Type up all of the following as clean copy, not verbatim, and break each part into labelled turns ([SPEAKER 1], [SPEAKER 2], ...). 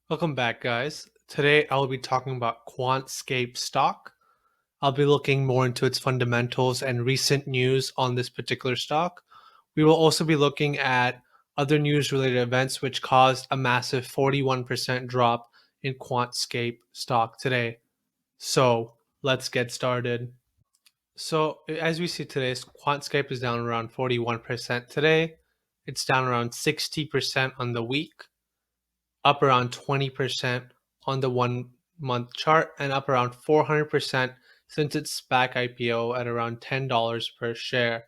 [SPEAKER 1] Welcome back, guys. Today I will be talking about Quantscape stock. I'll be looking more into its fundamentals and recent news on this particular stock. We will also be looking at other news related events which caused a massive 41% drop in Quantscape stock today. So let's get started. So, as we see today, Quantscape is down around 41% today. It's down around 60% on the week, up around 20% on the 1 month chart, and up around 400% since its SPAC IPO at around $10 per share.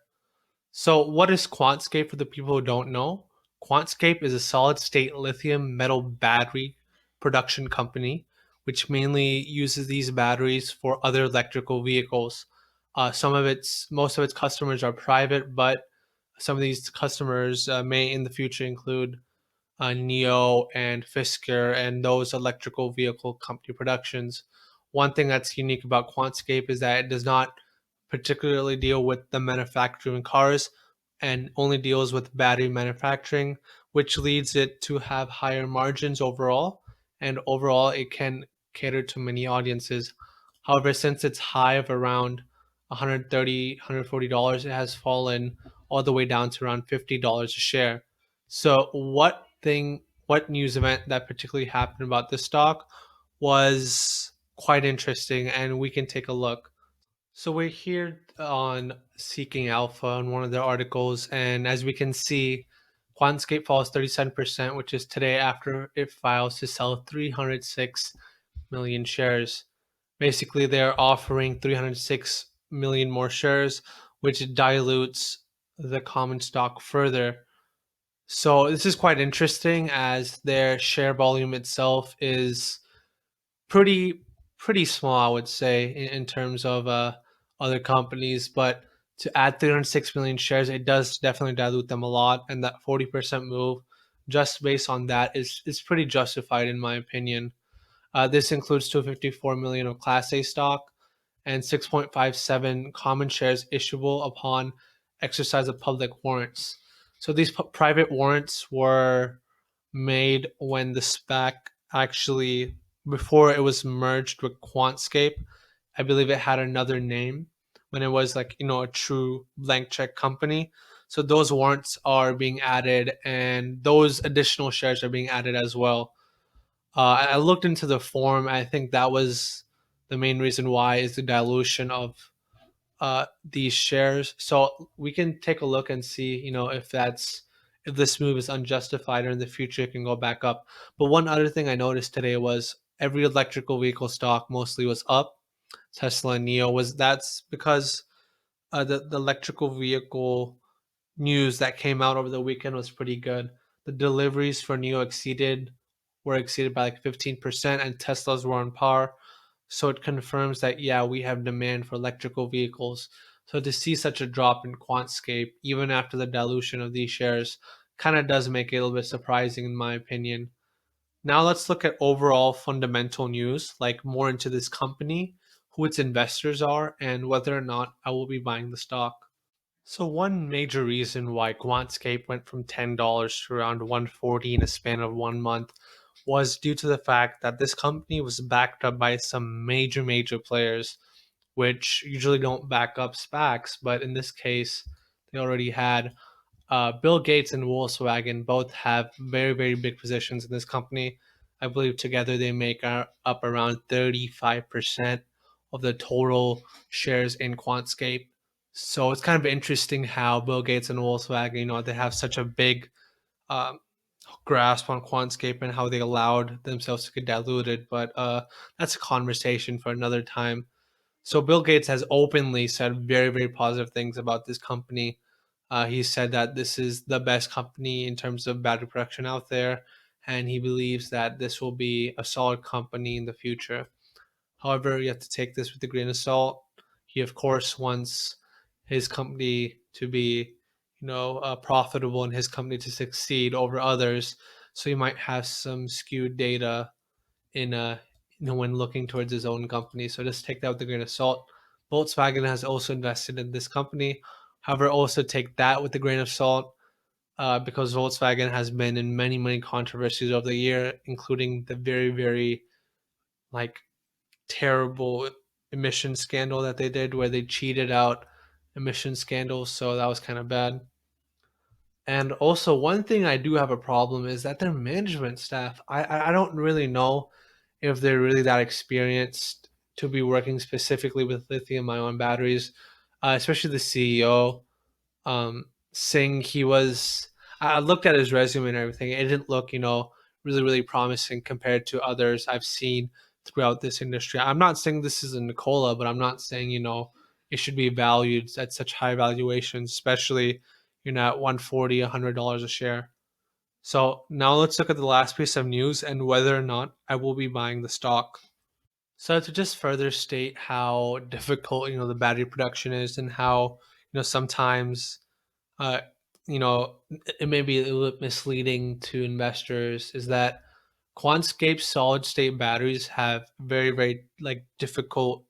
[SPEAKER 1] So, what is Quantscape for the people who don't know? Quantscape is a solid state lithium metal battery production company, which mainly uses these batteries for other electrical vehicles. Most of its customers are private, but some of these customers may in the future include Neo and Fisker and those electrical vehicle company productions. One thing that's unique about Quantscape is that it does not particularly deal with the manufacturing cars and only deals with battery manufacturing, which leads it to have higher margins overall. And overall, it can cater to many audiences. However, since its high of around $140, it has fallen all the way down to around $50 a share. So, what news event that particularly happened about this stock was quite interesting, and we can take a look. So we're here on Seeking Alpha on one of their articles, and as we can see, Quantscape falls 37%, which is today after it files to sell 306 million shares. Basically, they're offering 306 million more shares, which dilutes the common stock further. So this is quite interesting as their share volume itself is pretty pretty small, I would say, in terms of other companies. But to add 306 million shares, it does definitely dilute them a lot, and that 40% move, just based on that, is pretty justified in my opinion. This includes 254 million of Class A stock and 6.57 common shares issuable upon exercise of public warrants. So these private warrants were made when the SPAC actually, before it was merged with Quantscape. I believe it had another name when it was like, a true blank check company. So those warrants are being added and those additional shares are being added as well. I looked into the form. I think that was the main reason why is the dilution of these shares. So we can take a look and see, if this move is unjustified or in the future it can go back up. But one other thing I noticed today was every electrical vehicle stock mostly was up. Tesla and Neo was that's because the electrical vehicle news that came out over the weekend was pretty good. The deliveries for Neo were exceeded by like 15%, and Teslas were on par. So it confirms that yeah, we have demand for electrical vehicles. So to see such a drop in Quantscape, even after the dilution of these shares, kind of does make it a little bit surprising in my opinion. Now let's look at overall fundamental news, like more into this company, who its investors are, and whether or not I will be buying the stock. So one major reason why Quantscape went from $10 to around 140 in a span of 1 month was due to the fact that this company was backed up by some major players, which usually don't back up SPACs, but in this case, they already had. Bill Gates and Wolkswagen both have very big positions in this company. I believe together they make up around 35% of the total shares in Quantscape. So it's kind of interesting how Bill Gates and Volkswagen, they have such a big um, grasp on Quantscape and how they allowed themselves to get diluted. But that's a conversation for another time. So Bill Gates has openly said very positive things about this company. He said that this is the best company in terms of battery production out there, and he believes that this will be a solid company in the future. However, you have to take this with a grain of salt. He, of course, wants his company to be, profitable and his company to succeed over others. So he might have some skewed data in when looking towards his own company. So just take that with a grain of salt. Volkswagen has also invested in this company. However, also take that with a grain of salt. because Volkswagen has been in many, many controversies over the year, including the very, very like terrible emission scandal that they did where they cheated out emission scandals. So that was kind of bad. And also, one thing I do have a problem is that their management staff, I don't really know if they're really that experienced to be working specifically with lithium ion batteries, especially the CEO. Saying he was, I looked at his resume and everything. It didn't look, really, really promising compared to others I've seen throughout this industry. I'm not saying this is a Nikola, but I'm not saying, it should be valued at such high valuations, especially, at 140, $100 a share. So now let's look at the last piece of news and whether or not I will be buying the stock. So to just further state how difficult, the battery production is and how, sometimes uh, it may be a little bit misleading to investors is that Quantscape solid state batteries have very, very difficult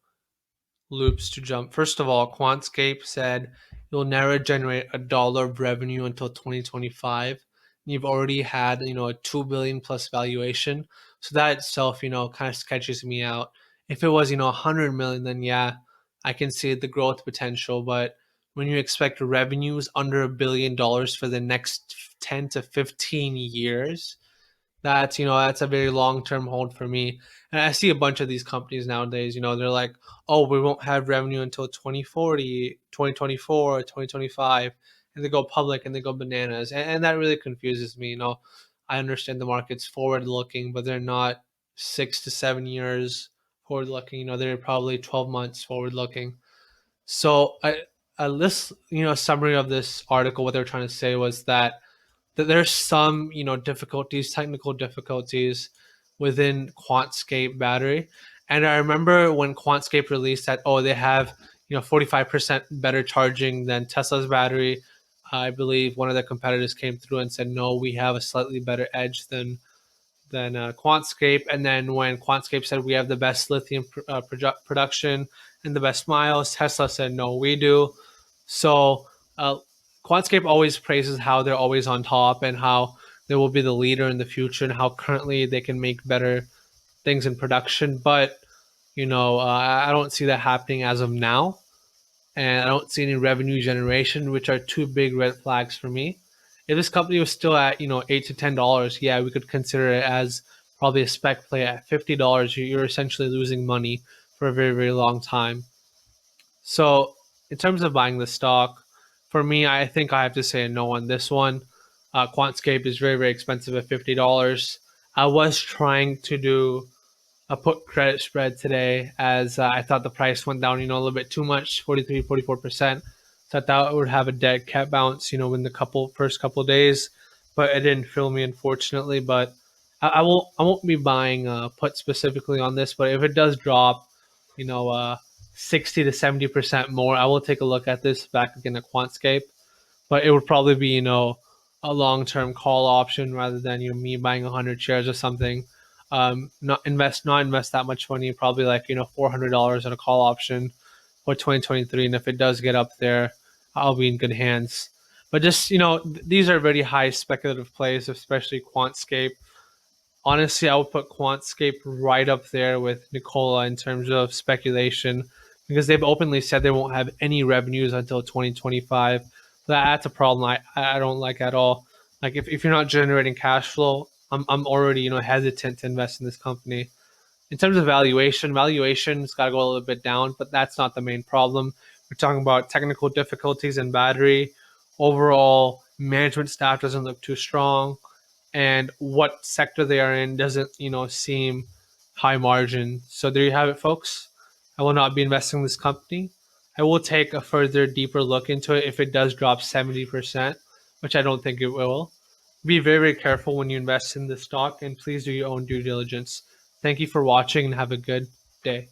[SPEAKER 1] loops to jump. First of all, Quantscape said you'll never generate $1 of revenue until 2025. You've already had, a 2 billion plus valuation. So that itself, kind of sketches me out. If it was, 100 million, then yeah, I can see the growth potential. But when you expect revenues under $1 billion for the next 10 to 15 years, that's a very long term hold for me. And I see a bunch of these companies nowadays, they're like, oh, we won't have revenue until 2040, 2024, 2025, and they go public and they go bananas. And that really confuses me. I understand the market's forward looking, but they're not 6 to 7 years forward looking. They're probably 12 months forward looking. So this, summary of this article, what they're trying to say was that there's some difficulties, technical difficulties within Quantscape battery. And I remember when Quantscape released that, oh, they have 45% better charging than Tesla's battery. I believe one of the competitors came through and said, no, we have a slightly better edge than Quantscape. And then when Quantscape said we have the best lithium production and the best miles, Tesla said no, we do. So uh, Quantscape always praises how they're always on top and how they will be the leader in the future and how currently they can make better things in production. But I don't see that happening as of now, and I don't see any revenue generation, which are two big red flags for me. If this company was still at $8 to $10, yeah, we could consider it as probably a spec play. At $50, you're essentially losing money for a very, very long time. So in terms of buying the stock, for me, I think I have to say a no on this one. Quantscape is very, very expensive at $50. I was trying to do a put credit spread today as I thought the price went down, a little bit too much, 43, 44%. So I thought it would have a dead cat bounce, in the first couple of days, but it didn't fill me, unfortunately. But I won't be buying put specifically on this, but if it does drop, you know, uh, 60 to 70% more, I will take a look at this back again at Quantscape. But it would probably be, a long-term call option rather than me buying 100 shares or something. Not invest that much money, probably like $400 on a call option for 2023. And if it does get up there, I'll be in good hands. But just these are very high speculative plays, especially Quantscape. Honestly, I would put Quantscape right up there with Nikola in terms of speculation because they've openly said they won't have any revenues until 2025. That's a problem I don't like at all. Like if you're not generating cash flow, I'm already hesitant to invest in this company. In terms of valuation's got to go a little bit down, but that's not the main problem. We're talking about technical difficulties in battery. Overall, management staff doesn't look too strong, and what sector they are in doesn't seem high margin. So there you have it, folks. I will not be investing in this company. I will take a further deeper look into it if it does drop 70%, which I don't think it will. Be very, very careful when you invest in this stock, and please do your own due diligence. Thank you for watching and have a good day.